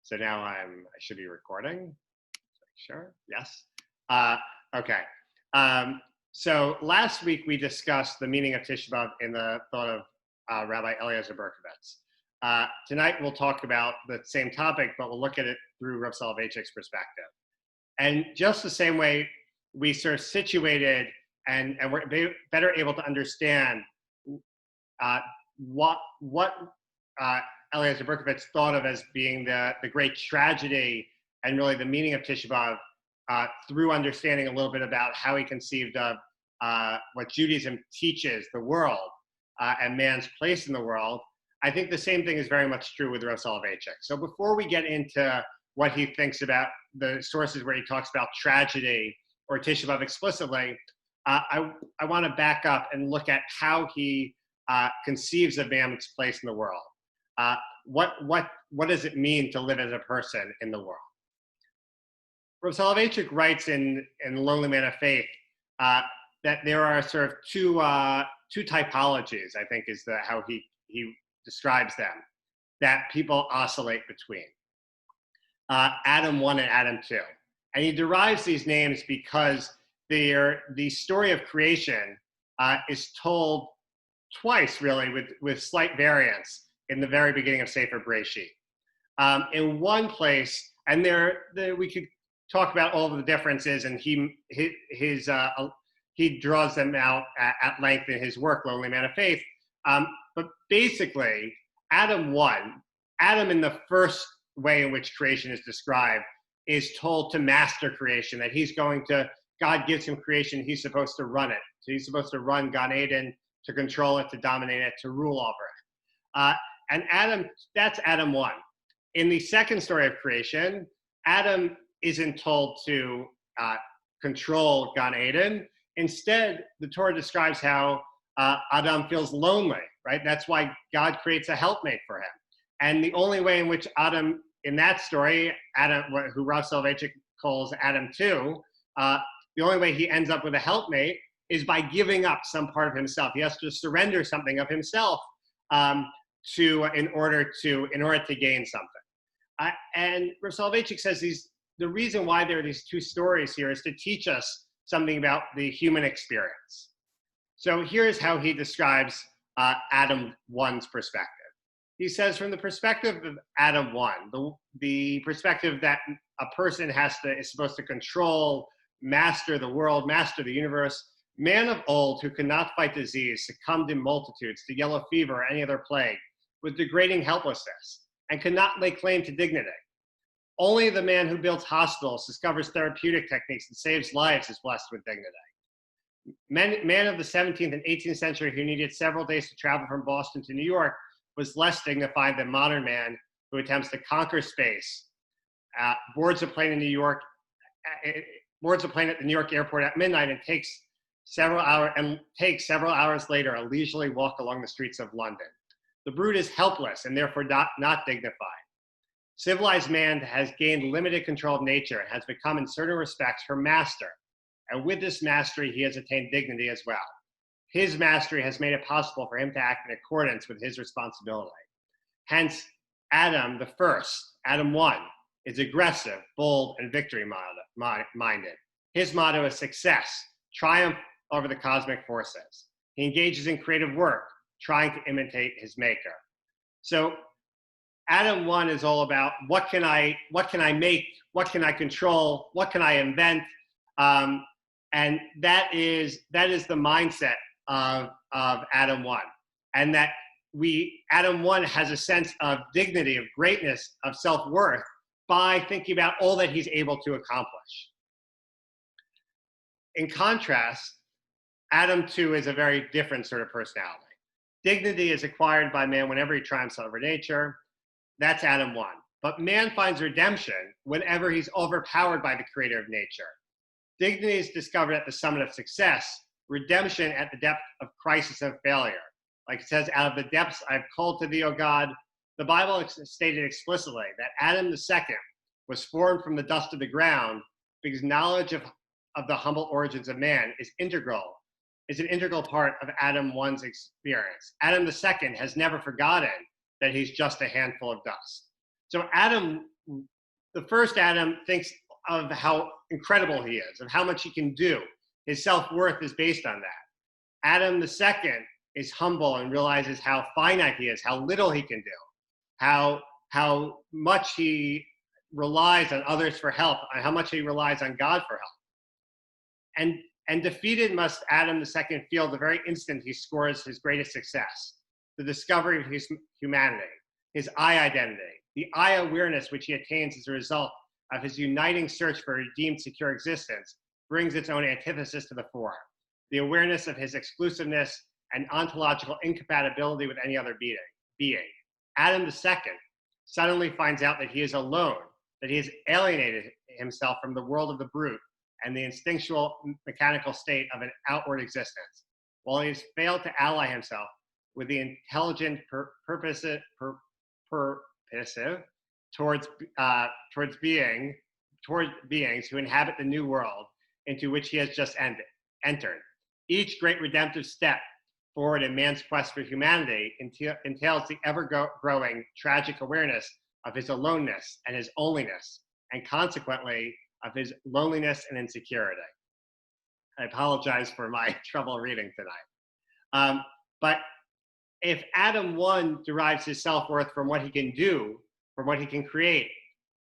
So now I should be recording. Sure. Yes. Okay. So last week we discussed the meaning of Tisha B'Av in the thought of Rabbi Eliezer Berkovitz. Tonight we'll talk about the same topic, but we'll look at it through Rav Soloveitchik's perspective. And just the same way we sort of situated and we're better able to understand what Eliezer Berkovitz thought of as being the great tragedy and really the meaning of Tisha B'Av through understanding a little bit about how he conceived of what Judaism teaches the world and man's place in the world. I think the same thing is very much true with Rav Soloveitchik. So before we get into what he thinks about the sources where he talks about tragedy or Tisha B'Av explicitly, I want to back up and look at how he conceives of man's place in the world. What does it mean to live as a person in the world? Rav Soloveitchik writes in Lonely Man of Faith that there are sort of two typologies, I think is how he describes them, that people oscillate between. Adam 1 and Adam 2. And he derives these names because the story of creation is told twice, really, with slight variance in the very beginning of Sefer Bereshit. In one place, and we could talk about all of the differences, and he draws them out at length in his work, Lonely Man of Faith. But basically, Adam 1, Adam in the first way in which creation is described, is told to master creation, that God gives him creation, he's supposed to run it. So he's supposed to run Gan Eden, to control it, to dominate it, to rule over it. And that's Adam 1. In the second story of creation, Adam isn't told to control Gan Eden. Instead, the Torah describes how Adam feels lonely, right? That's why God creates a helpmate for him. And the only way in which Adam, in that story, Adam, who Rav Soloveitchik calls Adam 2, the only way he ends up with a helpmate is by giving up some part of himself. He has to surrender something of himself in order to gain something. And Rav Soloveitchik says the reason why there are these two stories here is to teach us something about the human experience. So here's how he describes Adam 1's perspective. He says, from the perspective of Adam 1, the perspective that a person is supposed to control, master the world, master the universe, man of old who could not fight disease succumbed in multitudes to yellow fever or any other plague with degrading helplessness and could not lay claim to dignity. Only the man who builds hospitals, discovers therapeutic techniques, and saves lives is blessed with dignity. Man of the 17th and 18th century who needed several days to travel from Boston to New York was less dignified than modern man who attempts to conquer space, boards a plane at the New York airport at midnight and takes several hours later a leisurely walk along the streets of London. The brute is helpless and therefore not dignified. Civilized man has gained limited control of nature and has become in certain respects her master. And with this mastery, he has attained dignity as well. His mastery has made it possible for him to act in accordance with his responsibility. Hence, Adam, the first, Adam 1, is aggressive, bold, and victory-minded. His motto is success, triumph over the cosmic forces. He engages in creative work, trying to imitate his maker. So Adam 1 is all about what can I make, what can I control, what can I invent, and that is the mindset of Adam 1, and that Adam 1 has a sense of dignity, of greatness, of self-worth by thinking about all that he's able to accomplish. In contrast, Adam 2 is a very different sort of personality. Dignity is acquired by man whenever he triumphs over nature. That's Adam 1. But man finds redemption whenever he's overpowered by the creator of nature. Dignity is discovered at the summit of success, redemption at the depth of crisis and failure. Like it says, out of the depths I've called to thee, O God. The Bible stated explicitly that Adam II was formed from the dust of the ground because knowledge of the humble origins of man is an integral part of Adam 1's experience. Adam II has never forgotten that he's just a handful of dust. So Adam the first Adam thinks of how incredible he is, of how much he can do. His self-worth is based on that. Adam the second is humble and realizes how finite he is, how little he can do, how much he relies on others for help, how much he relies on God for help. And defeated must Adam the second feel the very instant he scores his greatest success, the discovery of his humanity, his I identity, the I awareness which he attains as a result of his uniting search for a redeemed, secure existence, brings its own antithesis to the fore, the awareness of his exclusiveness and ontological incompatibility with any other being. Adam the second suddenly finds out that he is alone, that he has alienated himself from the world of the brute and the instinctual mechanical state of an outward existence, while he has failed to ally himself with the intelligent purposive towards beings who inhabit the new world into which he has just entered. Each great redemptive step forward in man's quest for humanity entails the ever-growing tragic awareness of his aloneness and his onlyness, and consequently of his loneliness and insecurity. I apologize for my trouble reading tonight. But if Adam 1 derives his self-worth from what he can do, from what he can create,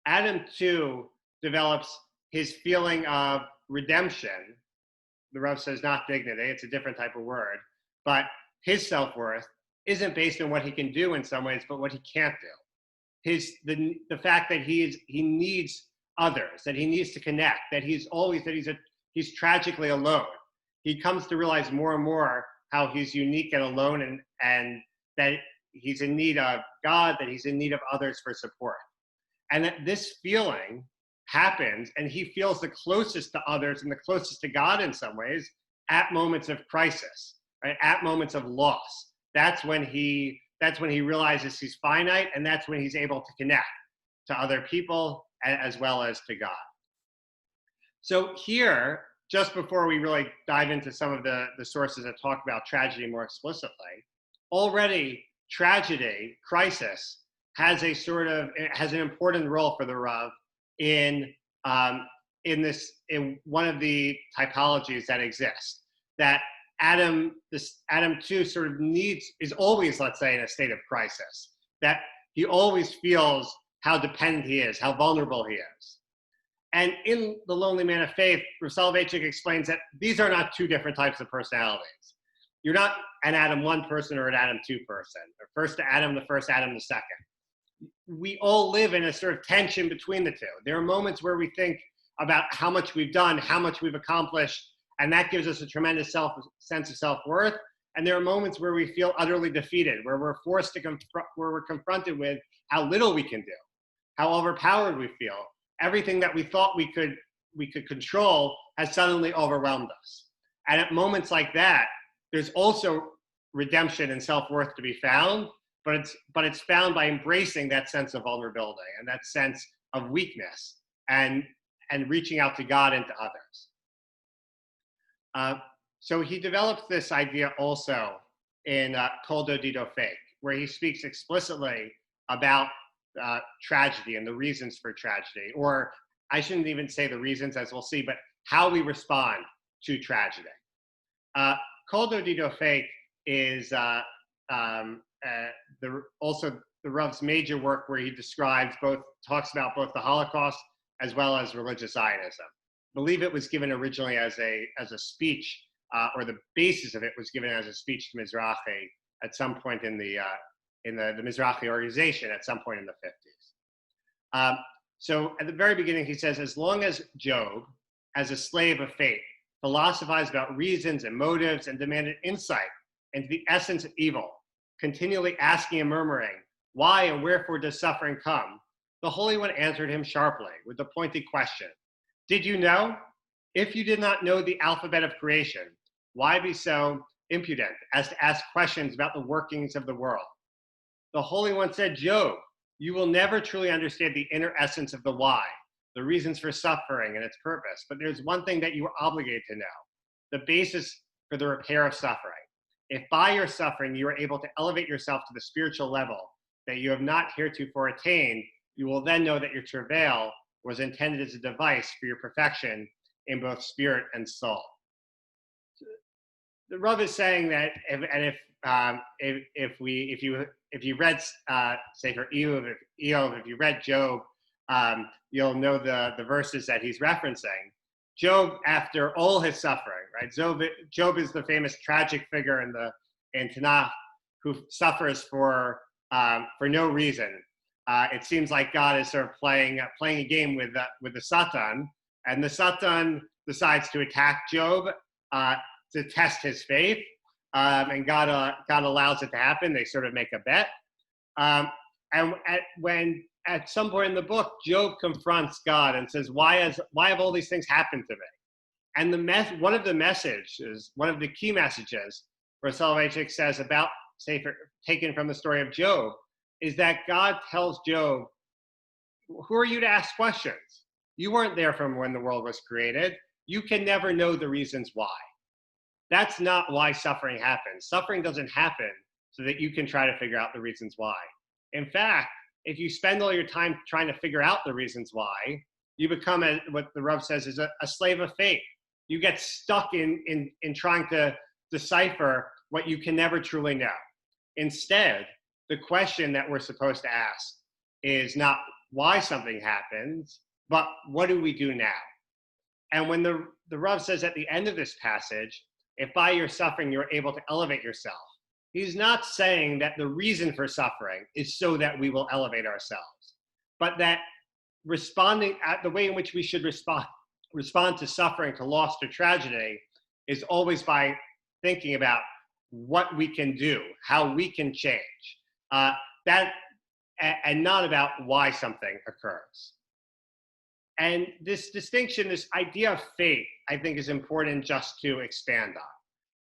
Adam 2 develops his feeling of redemption. The Rav says not dignity, it's a different type of word, but his self-worth isn't based on what he can do in some ways, but what he can't do. The fact that he needs others, that he needs to connect, that he's tragically alone. He comes to realize more and more how he's unique and alone, and that he's in need of God, that he's in need of others for support. And that this feeling happens, and he feels the closest to others and the closest to God in some ways at moments of crisis, right? At moments of loss. That's when he realizes he's finite, and that's when he's able to connect to other people as well as to God. So here, just before we really dive into some of the sources that talk about tragedy more explicitly, already tragedy, crisis, has an important role for the Rav in one of the typologies that exist. That Adam 2 sort of is always, let's say, in a state of crisis. That he always feels how dependent he is, how vulnerable he is. And in The Lonely Man of Faith, Soloveitchik explains that these are not two different types of personalities. You're not an Adam 1 person or an Adam 2 person, or first Adam, the first Adam, the second. We all live in a sort of tension between the two. There are moments where we think about how much we've done, how much we've accomplished, and that gives us a tremendous sense of self-worth. And there are moments where we feel utterly defeated, where we're where we're confronted with how little we can do, how overpowered we feel. Everything that we thought we could control has suddenly overwhelmed us. And at moments like that, there's also redemption and self-worth to be found, but it's found by embracing that sense of vulnerability and that sense of weakness and reaching out to God and to others. So he develops this idea also in Kol Dodido Fake, where he speaks explicitly about tragedy and the reasons for tragedy, or I shouldn't even say the reasons, as we'll see, but how we respond to tragedy. Kol Dodido Fake is also the Rav's major work, where he talks about both the Holocaust as well as religious Zionism. I believe it was given originally as a speech, or the basis of it was given as a speech to Mizrahi at some point in the Mizrahi organization at some point in the 50s. So at the very beginning, he says, as long as Job, as a slave of fate, philosophized about reasons and motives and demanded insight into the essence of evil, continually asking and murmuring, why and wherefore does suffering come? The Holy One answered him sharply with the pointed question, did you know? If you did not know the alphabet of creation, why be so impudent as to ask questions about the workings of the world? The Holy One said, Job, you will never truly understand the inner essence of the why, the reasons for suffering and its purpose, but there's one thing that you are obligated to know, the basis for the repair of suffering. If by your suffering you are able to elevate yourself to the spiritual level that you have not heretofore attained, You will then know that your travail was intended as a device for your perfection in both spirit and soul. The Rav is saying that if you read Sefer Eov, if you read Job, you'll know the verses that he's referencing. Job, after all his suffering, right? Job is the famous tragic figure in Tanakh who suffers for no reason. It seems like God is sort of playing a game with the Satan, and the Satan decides to attack Job to test his faith, and God allows it to happen. They sort of make a bet, and at some point in the book, Job confronts God and says, "Why have all these things happened to me?" And one of the key messages where Soloveitchik says about taken from the story of Job is that God tells Job, "Who are you to ask questions? You weren't there from when the world was created. You can never know the reasons why." That's not why suffering happens. Suffering doesn't happen so that you can try to figure out the reasons why. In fact, if you spend all your time trying to figure out the reasons why, you become, what the Rav says, is a slave of fate. You get stuck in trying to decipher what you can never truly know. Instead, the question that we're supposed to ask is not why something happens, but what do we do now? And when the Rav says at the end of this passage, if by your suffering you're able to elevate yourself, he's not saying that the reason for suffering is so that we will elevate ourselves, but that responding at the way in which we should respond to suffering, to loss, to tragedy, is always by thinking about what we can do, how we can change, and not about why something occurs. And this distinction, this idea of fate, I think is important just to expand on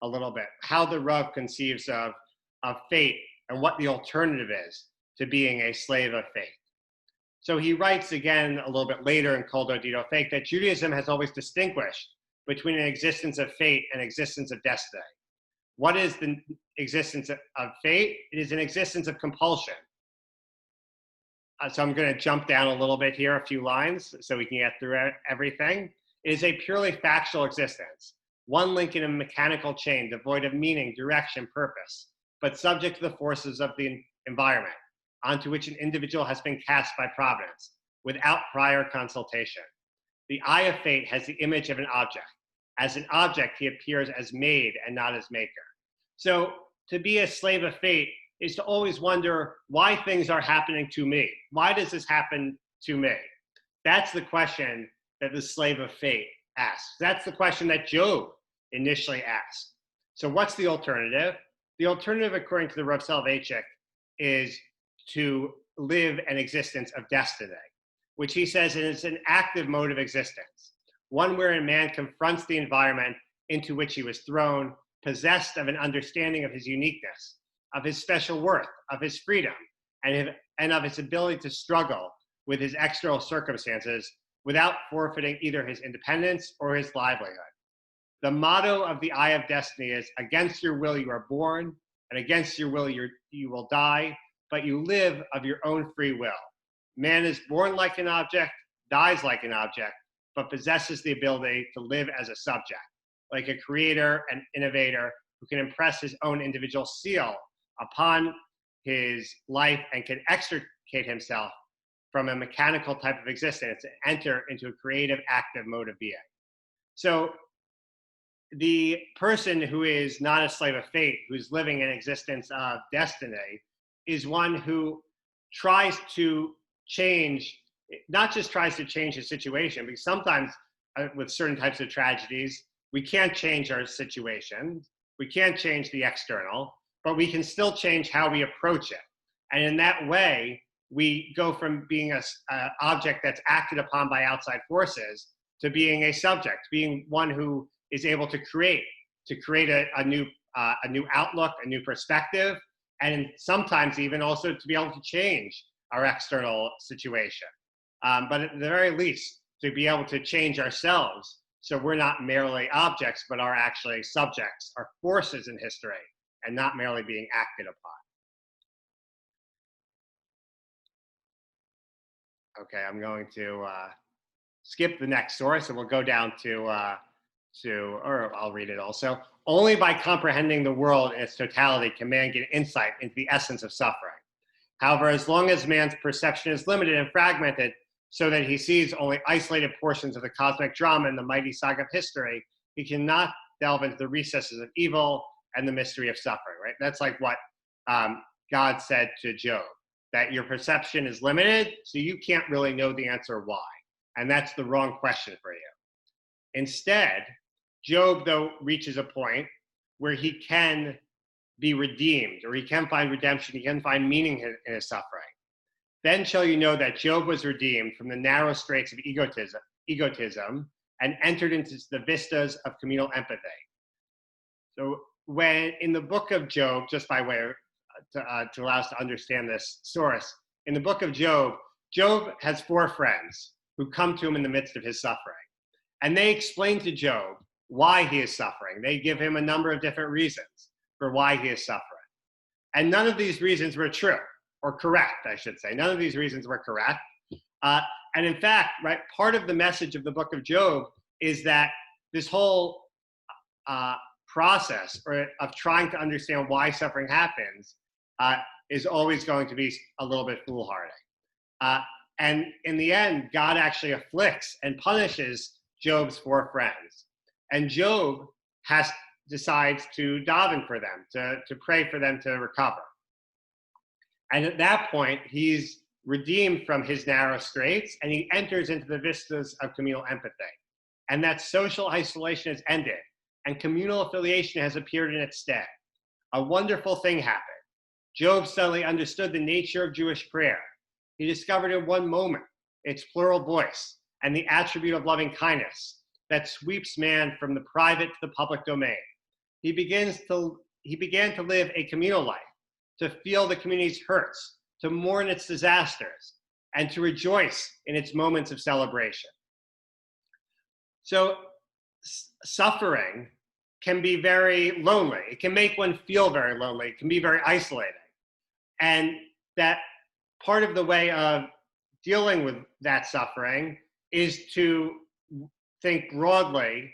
a little bit, how the Rav conceives of fate and what the alternative is to being a slave of fate. So he writes again a little bit later in Kol Dodido Fake that Judaism has always distinguished between an existence of fate and existence of destiny. What is the existence of fate? It is an existence of compulsion. So I'm going to jump down a little bit here, a few lines, so we can get through everything. It is a purely factual existence, one link in a mechanical chain devoid of meaning, direction, purpose, but subject to the forces of the environment, onto which an individual has been cast by providence, without prior consultation. The eye of fate has the image of an object. As an object, he appears as made and not as maker. So to be a slave of fate is to always wonder why things are happening to me. Why does this happen to me? That's the question that the slave of fate asks. That's the question that Job initially asked. So what's the alternative? The alternative, according to the Rav Soloveitchik, is to live an existence of destiny, which he says is an active mode of existence, one wherein man confronts the environment into which he was thrown, possessed of an understanding of his uniqueness, of his special worth, of his freedom, and of his ability to struggle with his external circumstances without forfeiting either his independence or his livelihood. The motto of the Eye of Destiny is, against your will you are born, and against your will you will die, but you live of your own free will. Man is born like an object, dies like an object, but possesses the ability to live as a subject, like a creator and innovator who can impress his own individual seal upon his life and can extricate himself from a mechanical type of existence and enter into a creative, active mode of being. So the person who is not a slave of fate, who's living an existence of destiny, is one who tries to change, not just tries to change his situation, because sometimes with certain types of tragedies, we can't change our situation, we can't change the external, but we can still change how we approach it. And in that way, we go from being an object that's acted upon by outside forces to being a subject, being one who is able to create a new outlook, a new perspective, and sometimes even also to be able to change our external situation. But at the very least, to be able to change ourselves so we're not merely objects, but are actually subjects, are forces in history, and not merely being acted upon. Okay, I'm going to skip the next source, and we'll go down or I'll read it also. Only by comprehending the world in its totality can man get insight into the essence of suffering. However, as long as man's perception is limited and fragmented, so that he sees only isolated portions of the cosmic drama and the mighty saga of history, he cannot delve into the recesses of evil and the mystery of suffering, right? That's like what God said to Job, that your perception is limited, so you can't really know the answer why. And that's the wrong question for you. Instead, Job, though, reaches a point where he can be redeemed, or he can find redemption, he can find meaning in his suffering. Then shall you know that Job was redeemed from the narrow straits of egotism and entered into the vistas of communal empathy. So when in the book of Job, just by way of, to allow us to understand this source, in the book of Job, Job has 4 friends who come to him in the midst of his suffering. And they explain to Job why he is suffering. They give him a number of different reasons for why he is suffering. And none of these reasons were true, or correct, I should say. None of these reasons were correct. And in fact, right, part of the message of the book of Job is that this whole process of trying to understand why suffering happens is always going to be a little bit foolhardy. And in the end, God actually afflicts and punishes Job's 4 friends. And Job decides to daven for them, to pray for them to recover. And at that point, he's redeemed from his narrow straits, and he enters into the vistas of communal empathy. And that social isolation has ended, and communal affiliation has appeared in its stead. A wonderful thing happened. Job suddenly understood the nature of Jewish prayer. He discovered in one moment its plural voice and the attribute of loving kindness that sweeps man from the private to the public domain. He began to live a communal life, to feel the community's hurts, to mourn its disasters, and to rejoice in its moments of celebration. So suffering can be very lonely. It can make one feel very lonely. It can be very isolating. And that part of the way of dealing with that suffering is to think broadly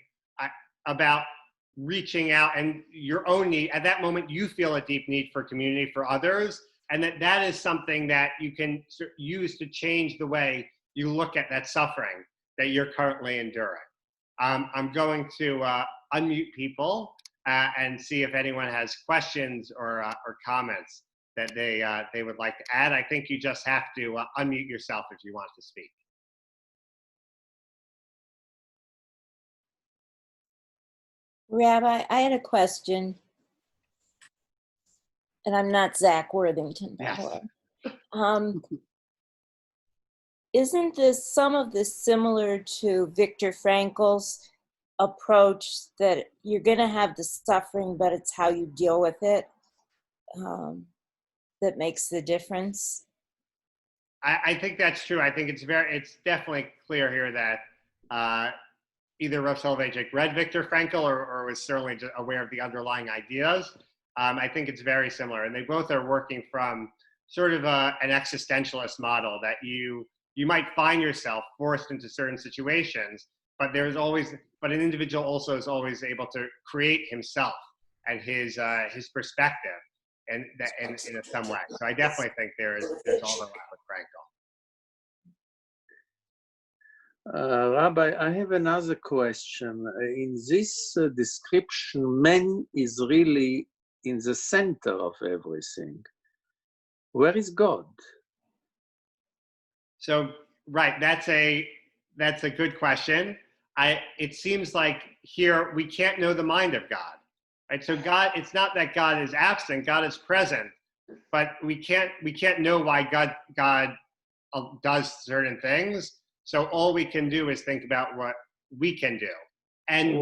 about reaching out and your own need. At that moment, you feel a deep need for community, for others, and that is something that you can use to change the way you look at that suffering that you're currently enduring. I'm going to unmute people and see if anyone has questions or comments that they would like to add. I think you just have to unmute yourself if you want to speak. Rabbi, I had a question, and I'm not Zach Worthington, by the way. Isn't some of this similar to Viktor Frankl's approach that you're going to have the suffering, but it's how you deal with it that makes the difference? I think that's true. I think it's definitely clear here that either Rav Soloveitchik read Viktor Frankl or was certainly just aware of the underlying ideas. I think it's very similar, and they both are working from sort of an existentialist model that you might find yourself forced into certain situations, but an individual also is always able to create himself and his perspective and in some way. So I definitely think there's overlap with Frankl. Rabbi, I have another question. In this description, man is really in the center of everything. Where is God? So, right, that's a good question. It seems like here we can't know the mind of God, right? So God, it's not that God is absent; God is present, but we can't know why God does certain ththere So all we can do is think about what we can do, and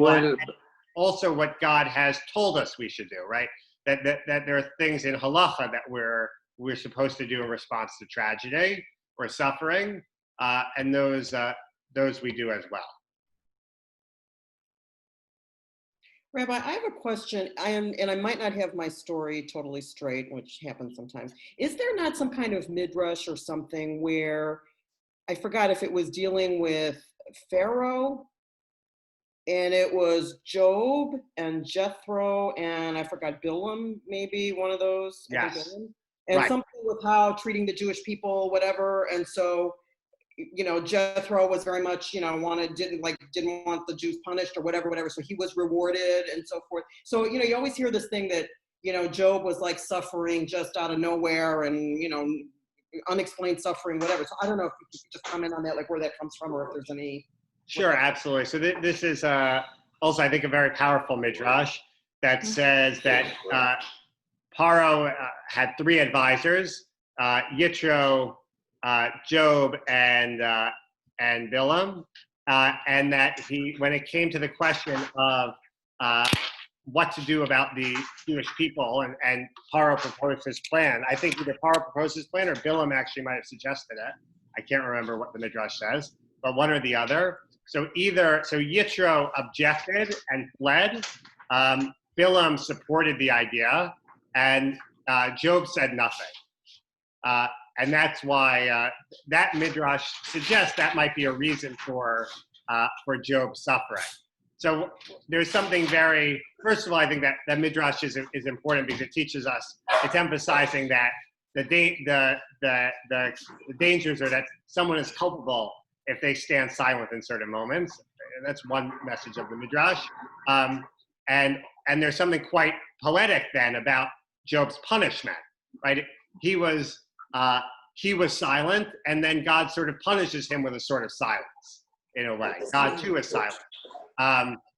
also what God has told us we should do, right? That there are things in halacha that we're supposed to do in response to tragedy or suffering, and those we do as well. Rabbi, I have a question, and I might not have my story totally straight, which happens sometimes. Is there not some kind of midrash or something where I forgot if it was dealing with Pharaoh, and it was Job and Jethro, and I forgot Bilam, maybe one of those. I think Yes. Bilam. And Right. something with how treating the Jewish people, whatever. And so, Jethro was very much, didn't want the Jews punished or whatever. So he was rewarded and so forth. So, you always hear this thing that, Job was like suffering just out of nowhere and, unexplained suffering, whatever. So I don't know if you could just comment on that, like where that comes from, or if there's any. Sure, absolutely. So this is also, I think, a very powerful midrash that says that Paro had three advisors, Yitro, Job, and Bilam, and that when it came to the question of what to do about the Jewish people, and Paro proposed his plan. I think either Paro proposed his plan or Bilam actually might have suggested it. I can't remember what the midrash says, but one or the other. So Yitro objected and fled. Bilam supported the idea, and Job said nothing. And that's why that midrash suggests that might be a reason for Job's suffering. So there's something first of all, I think that midrash is important because it teaches us, it's emphasizing that the dangers are that someone is culpable if they stand silent in certain moments. That's one message of the midrash. And there's something quite poetic then about Job's punishment, right? He was silent, and then God sort of punishes him with a sort of silence in a way. God too is silent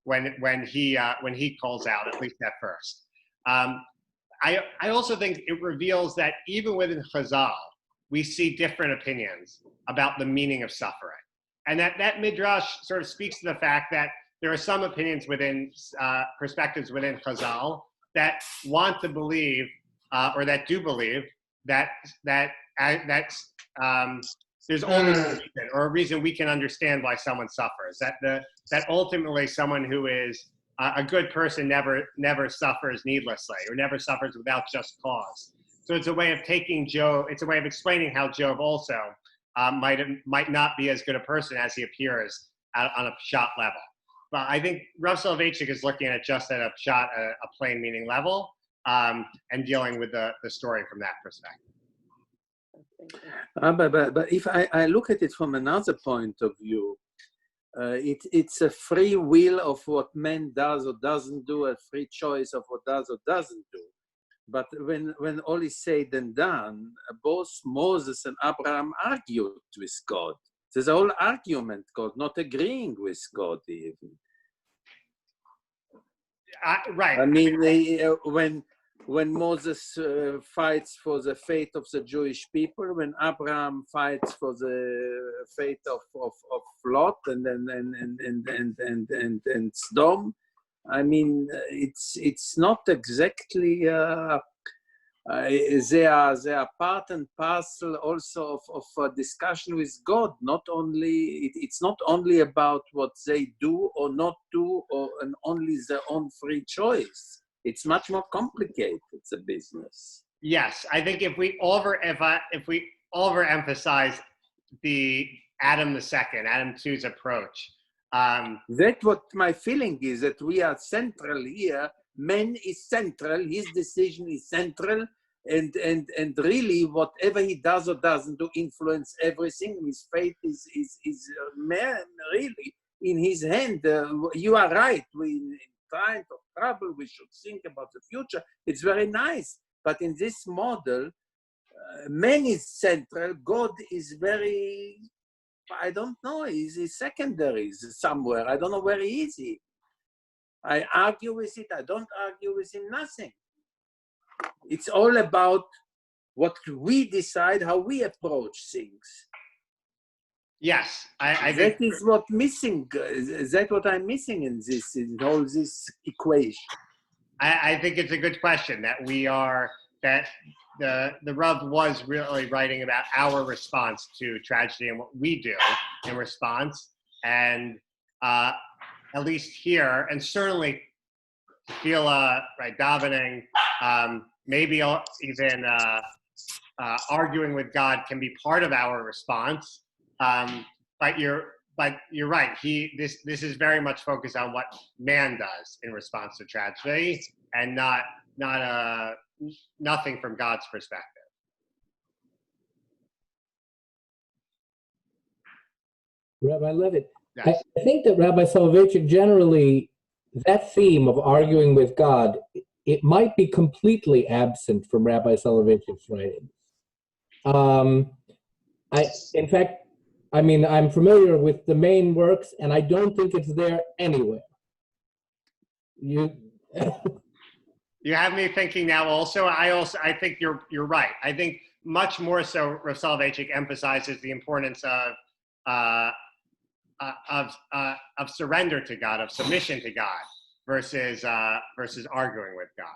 when he calls out, at least at first. I also think it reveals that even within Chazal, we see different opinions about the meaning of suffering, and that midrash sort of speaks to the fact that there are some opinions within perspectives within Chazal that want to believe or that do believe that there's only a reason, or a reason we can understand why someone suffers. That ultimately someone who is a good person never suffers needlessly, or never suffers without just cause. So it's a way of it's a way of explaining how Job also might not be as good a person as he appears on a pshat level. But I think Rav Soloveitchik is looking at just at a pshat, a plain meaning level, and dealing with the story from that perspective. But if I look at it from another point of view, it's a free will of what man does or doesn't do, a free choice of what does or doesn't do. But when all is said and done, both Moses and Abraham argued with God. There's a whole argument, God not agreeing with God even. Right. I mean, when Moses fights for the fate of the Jewish people, when Abraham fights for the fate of Lot and Sodom, I mean, it's not exactly. They are part and parcel also of a discussion with God. It's not only about what they do or not do, and only their own free choice. It's much more complicated, the business. Yes, I think if we overemphasize the Adam II's approach. That's what my feeling is, that we are central here. Man is central, his decision is central, and really whatever he does or doesn't do influence everything. His fate is man really in his hand. You are right. In times of trouble, we should think about the future. It's very nice, but in this model, man is central. God is very, I don't know, he's secondary somewhere. I don't know where he is. I argue with it, I don't argue with him, nothing. It's all about what we decide, how we approach things. Yes, I think that is what missing. That's what I'm missing in all this equation. I think it's a good question that the Rav was really writing about our response to tragedy and what we do in response, and at least here, and certainly tefillah, right, davening, maybe even arguing with God can be part of our response. But you're right. This is very much focused on what man does in response to tragedy, and nothing from God's perspective. Rabbi Levitt, Yes. I think that Rabbi Soloveitchik generally, that theme of arguing with God, it might be completely absent from Rabbi Soloveitchik's writings. In fact, I mean, I'm familiar with the main works, and I don't think it's there anywhere. You have me thinking now. Also, I think you're right. I think much more so, Soloveitchik emphasizes the importance of surrender to God, of submission to God, versus arguing with God.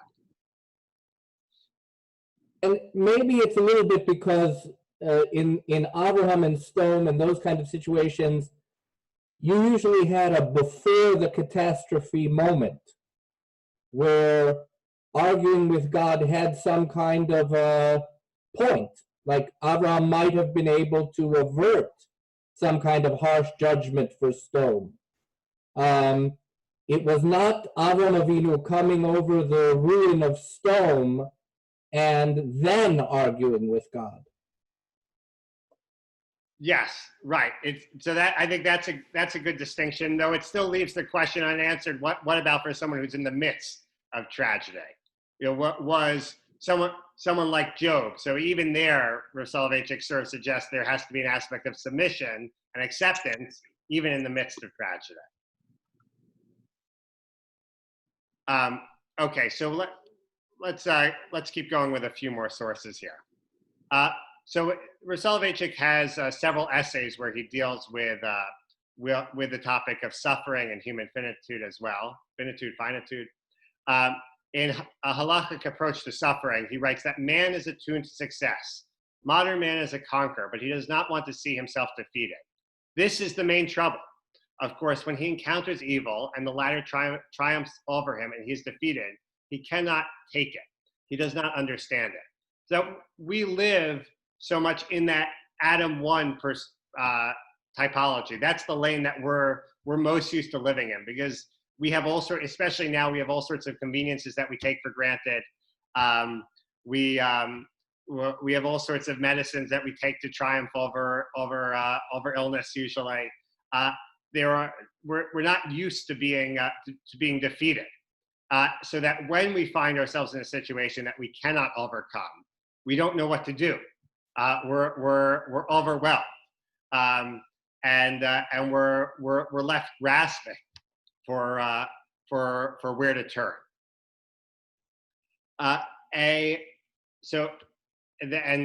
And maybe it's a little bit because in Abraham and Stone and those kind of situations, you usually had a before the catastrophe moment where arguing with God had some kind of a point. Like Abraham might have been able to avert some kind of harsh judgment for Stone. It was not Avraham Avinu coming over the ruin of Stone and then arguing with God. Yes, right. So that, I think that's a good distinction, though it still leaves the question unanswered. What about for someone who's in the midst of tragedy? What was someone like Job? So even there, Soloveitchik sort of suggests there has to be an aspect of submission and acceptance, even in the midst of tragedy. Okay, so let's keep going with a few more sources here. So Soloveitchik has several essays where he deals with the topic of suffering and human finitude as well, finitude. In a halachic approach to suffering, he writes that man is attuned to success. Modern man is a conqueror, but he does not want to see himself defeated. This is the main trouble. Of course, when he encounters evil and the latter triumphs over him and he's defeated, he cannot take it. He does not understand it. So we live so much in that Adam 1 typology. That's the lane that we're most used to living in, because we have especially now, we have all sorts of conveniences that we take for granted. We have all sorts of medicines that we take to triumph over illness. Usually, we're not used to being defeated. So that when we find ourselves in a situation that we cannot overcome, we don't know what to do. We're overwhelmed, and we're left grasping for where to turn. And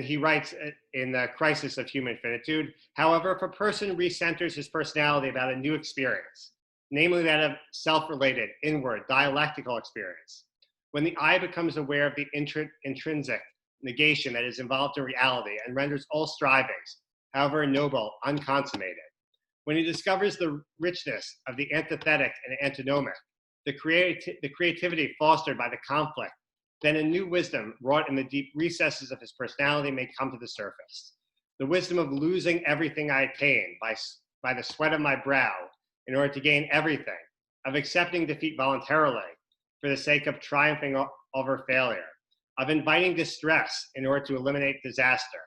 he writes in the Crisis of Human Finitude, however, if a person recenters his personality about a new experience, namely that of self-related, inward, dialectical experience, when the eye becomes aware of the intrinsic negation that is involved in reality and renders all strivings, however noble, unconsummated, when he discovers the richness of the antithetic and antinomic, the creativity fostered by the conflict, then a new wisdom wrought in the deep recesses of his personality may come to the surface. The wisdom of losing everything I attain by the sweat of my brow in order to gain everything, of accepting defeat voluntarily for the sake of triumphing over failure, of inviting distress in order to eliminate disaster.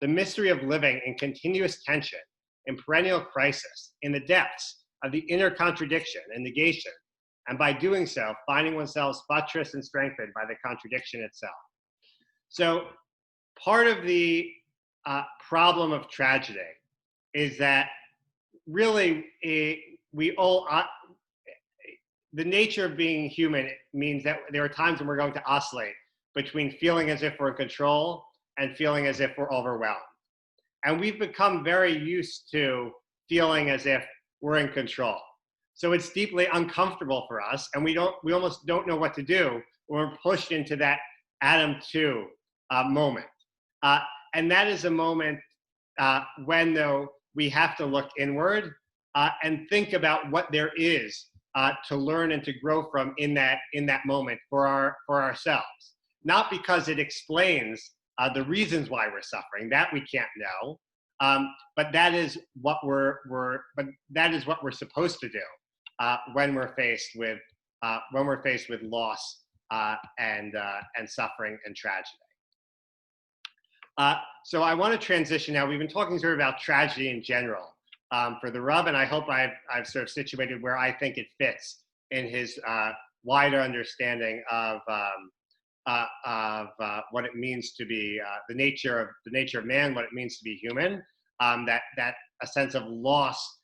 The mystery of living in continuous tension, in perennial crisis, in the depths of the inner contradiction and negation, and by doing so, finding oneself buttressed and strengthened by the contradiction itself. So part of the problem of tragedy is that really the nature of being human means that there are times when we're going to oscillate between feeling as if we're in control and feeling as if we're overwhelmed. And we've become very used to feeling as if we're in control. So it's deeply uncomfortable for us, and we almost don't know what to do when we're pushed into that Adam 2 moment. And that is a moment when, though, we have to look inward and think about what there is to learn and to grow from in that moment for ourselves. Not because it explains the reasons why we're suffering, that we can't know, But that is what we're supposed to do when we're faced with loss and suffering and tragedy. So I want to transition now. We've been talking sort of about tragedy in general for the Rav, and I hope I've sort of situated where I think it fits in his wider understanding of what it means to be the nature of man, what it means to be human. That a sense of loss,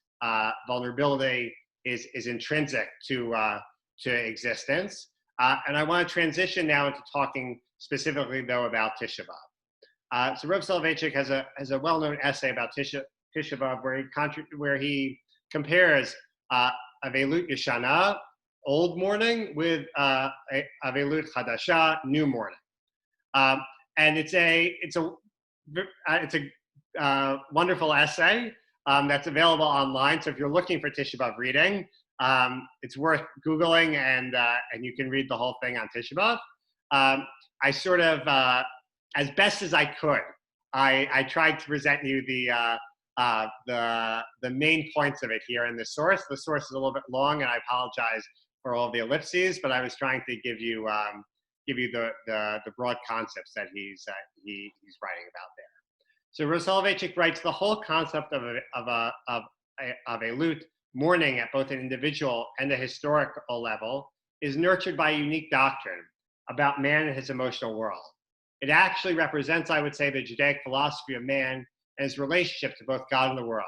vulnerability is intrinsic to existence. And I want to transition now into talking specifically though about Tisha B'Av. So Rav Soloveitchik has a well-known essay about Tisha B'Av where he compares Avelut Yeshana, old morning, with Avelut Chadasha, new morning. And it's a wonderful essay that's available online. So if you're looking for Tisha B'Av reading, it's worth Googling, and you can read the whole thing on Tisha B'Av. I sort of, as best as I could, I tried to present you the main points of it here in the source. The source is a little bit long, and I apologize for all the ellipses, but I was trying to give you the broad concepts that he's writing about there. So Rav Soloveitchik writes, the whole concept of a lut, mourning at both an individual and a historical level, is nurtured by a unique doctrine about man and his emotional world. It actually represents, I would say, the Judaic philosophy of man and his relationship to both God and the world.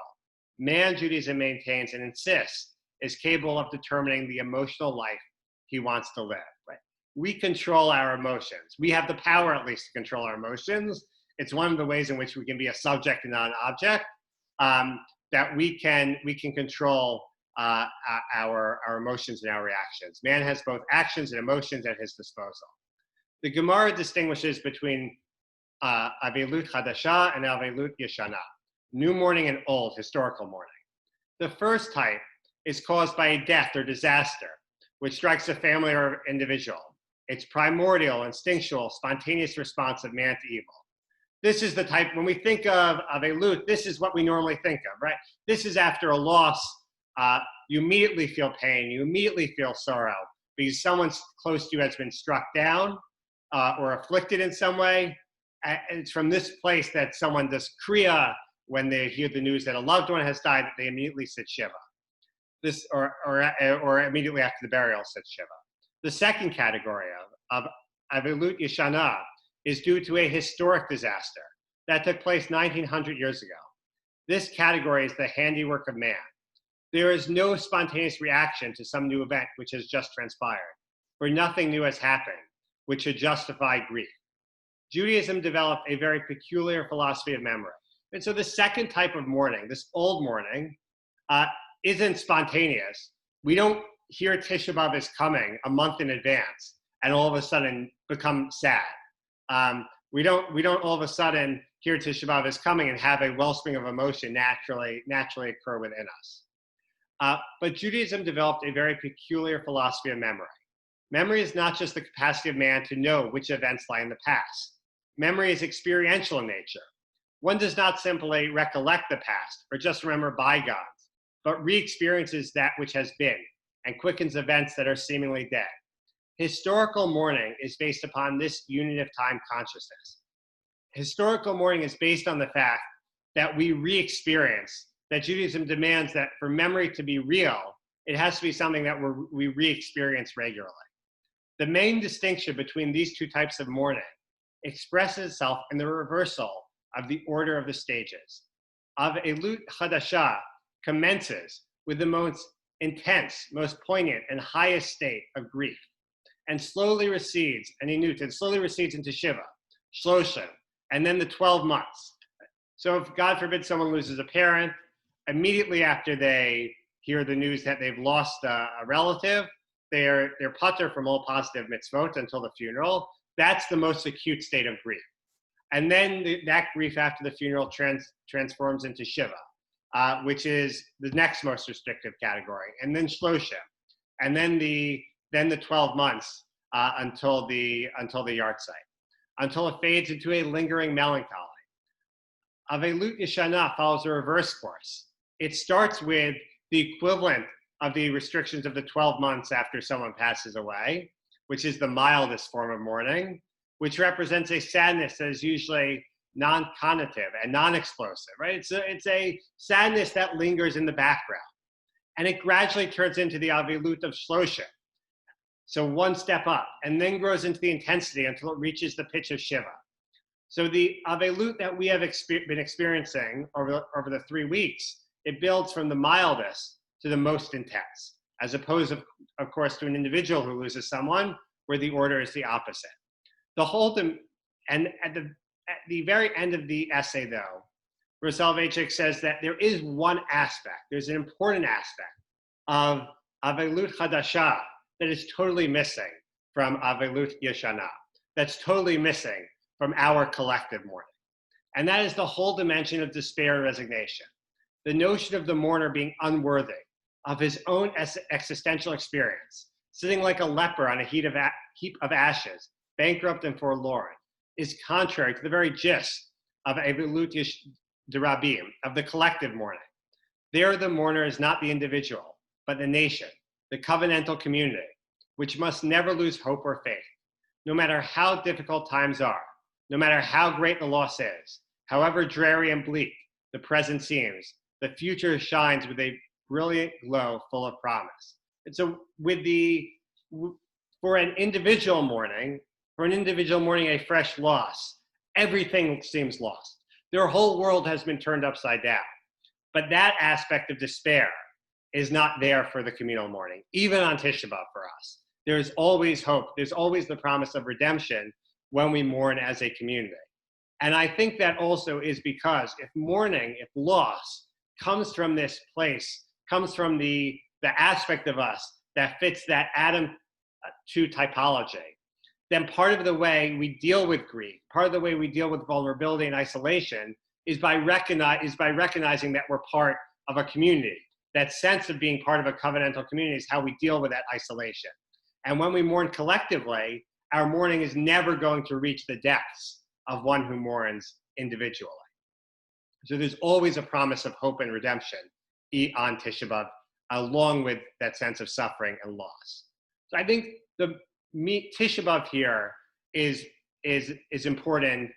Man, Judaism maintains and insists, is capable of determining the emotional life he wants to live. Right? We control our emotions. We have the power, at least, to control our emotions. It's one of the ways in which we can be a subject and not an object, that we can control our emotions and our reactions. Man has both actions and emotions at his disposal. The Gemara distinguishes between Avelut Chadasha and Avelut Yeshana, new mourning and old, historical mourning. The first type is caused by a death or disaster, which strikes a family or individual. It's primordial, instinctual, spontaneous response of man to evil. This is the type, when we think of Avelut, this is what we normally think of, right? This is after a loss, you immediately feel pain, you immediately feel sorrow, because someone close to you has been struck down or afflicted in some way. And it's from this place that someone does Kriya when they hear the news that a loved one has died, that they immediately sit Shiva. This, or immediately after the burial, sit Shiva. The second category of Avelut Yeshana is due to a historic disaster that took place 1900 years ago. This category is the handiwork of man. There is no spontaneous reaction to some new event which has just transpired, for nothing new has happened, which should justify grief. Judaism developed a very peculiar philosophy of memory. And so the second type of mourning, this old mourning, isn't spontaneous. We don't hear Tisha B'Av is coming a month in advance and all of a sudden become sad. We don't all of a sudden hear Tisha B'Av is coming and have a wellspring of emotion naturally occur within us. But Judaism developed a very peculiar philosophy of memory. Memory is not just the capacity of man to know which events lie in the past. Memory is experiential in nature. One does not simply recollect the past or just remember bygones, but re-experiences that which has been and quickens events that are seemingly dead. Historical mourning is based upon this unit of time consciousness. Historical mourning is based on the fact that we re-experience, that Judaism demands that for memory to be real, it has to be something that we re-experience regularly. The main distinction between these two types of mourning expresses itself in the reversal of the order of the stages. Avelut Chadasha commences with the most intense, most poignant, and highest state of grief, and slowly recedes, and slowly recedes into Shiva, Shloshim, and then the 12 months. So if, God forbid, someone loses a parent, immediately after they hear the news that they've lost a relative, they're pater from all positive mitzvot until the funeral. That's the most acute state of grief. And then that grief after the funeral transforms into Shiva, which is the next most restrictive category, and then Shloshim, and then the 12 months until the yahrzeit, until it fades into a lingering melancholy. Avelut Yeshana follows a reverse course. It starts with the equivalent of the restrictions of the 12 months after someone passes away, which is the mildest form of mourning, which represents a sadness that is usually non-connotative and non-explosive, right? It's a sadness that lingers in the background. And it gradually turns into the Avelut of Shlosha. So one step up, and then grows into the intensity until it reaches the pitch of Shiva. So the Avelut that we have been experiencing over the 3 weeks, it builds from the mildest to the most intense, as opposed, of course, to an individual who loses someone, where the order is the opposite. And at the very end of the essay, though, Soloveitchik says that there is one aspect, there's an important aspect of Avelut Chadasha that is totally missing from Avelut Yeshana, that's totally missing from our collective mourning. And that is the whole dimension of despair and resignation. The notion of the mourner being unworthy of his own existential experience, sitting like a leper on a heap of ashes, bankrupt and forlorn, is contrary to the very gist of Avelut Derabim, of the collective mourning. There, the mourner is not the individual, but the nation, the covenantal community, which must never lose hope or faith, no matter how difficult times are, no matter how great the loss is, however dreary and bleak the present seems, the future shines with a brilliant glow full of promise. And so for an individual mourning a fresh loss, everything seems lost. Their whole world has been turned upside down. But that aspect of despair is not there for the communal mourning, even on Tisha B'Av for us. There's always hope. There's always the promise of redemption when we mourn as a community. And I think that also is because if loss comes from this place, comes from the aspect of us that fits that Adam 2 typology, then part of the way we deal with grief, part of the way we deal with vulnerability and isolation is by recognizing that we're part of a community. That sense of being part of a covenantal community is how we deal with that isolation. And when we mourn collectively, our mourning is never going to reach the depths of one who mourns individually. So there's always a promise of hope and redemption on Tisha B'Av, along with that sense of suffering and loss. So I think Tisha B'Av here is important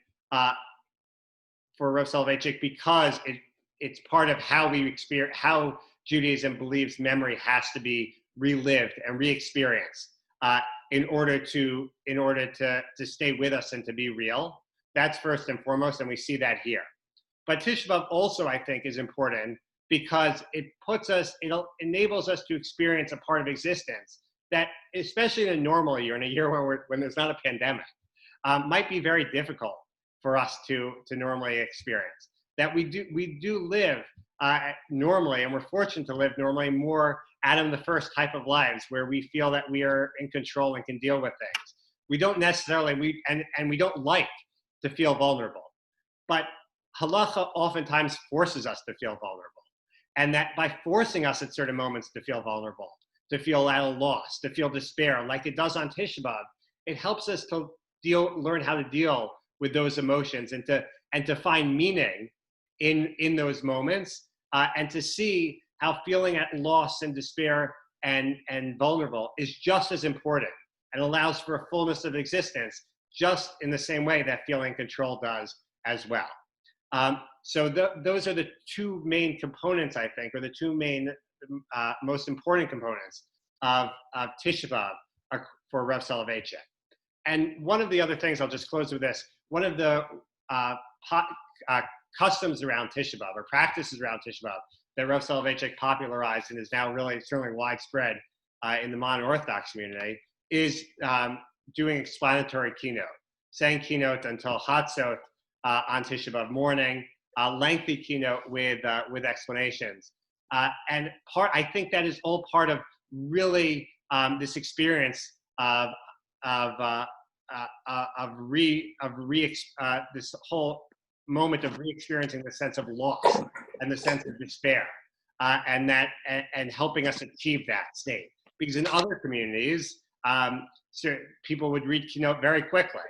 for Rav Soloveitchik because it's part of how we experience, how Judaism believes memory has to be relived and re-experienced in order to stay with us and to be real. That's first and foremost, and we see that here. But Tisha B'Av also, I think, is important because it enables us to experience a part of existence that, especially in a normal year, in a year when there's not a pandemic, might be very difficult for us to normally experience. That we do live normally, and we're fortunate to live normally more Adam the First type of lives where we feel that we are in control and can deal with things. We don't necessarily, we don't like to feel vulnerable. But halacha oftentimes forces us to feel vulnerable. And that by forcing us at certain moments to feel vulnerable, to feel at a loss, to feel despair, like it does on Tisha B'Av, it helps us to learn how to deal with those emotions and to find meaning in those moments and to see how feeling at loss and despair and vulnerable is just as important and allows for a fullness of existence just in the same way that feeling control does as well. So those are the two main components, I think, or the two main most important components of Tisha B'Av for Rav Soloveitchik. And one of the other things, I'll just close with this, one of the customs around Tisha B'Av, or practices around Tisha B'Av, that Rav Soloveitchik popularized and is now really certainly widespread in the modern Orthodox community, is doing explanatory keynote, saying keynote until Chatzot on Tisha B'Av morning, lengthy keynote with explanations. And I think that is all part of really this experience of this whole moment of re-experiencing the sense of loss and the sense of despair, and helping us achieve that state. Because in other communities, people would read keynote very quickly.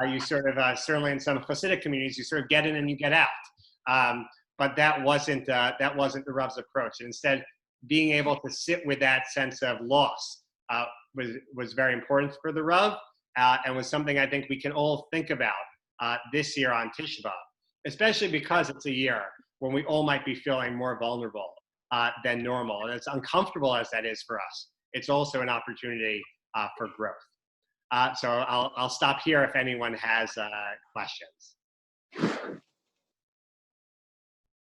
You sort of, certainly in some Hasidic communities, you sort of get in and you get out. But that wasn't the Rav's approach. And instead, being able to sit with that sense of loss was very important for the Rav, and was something I think we can all think about this year on Tisha B'Av, especially because it's a year when we all might be feeling more vulnerable than normal. And as uncomfortable as that is for us, it's also an opportunity for growth. So I'll stop here if anyone has questions.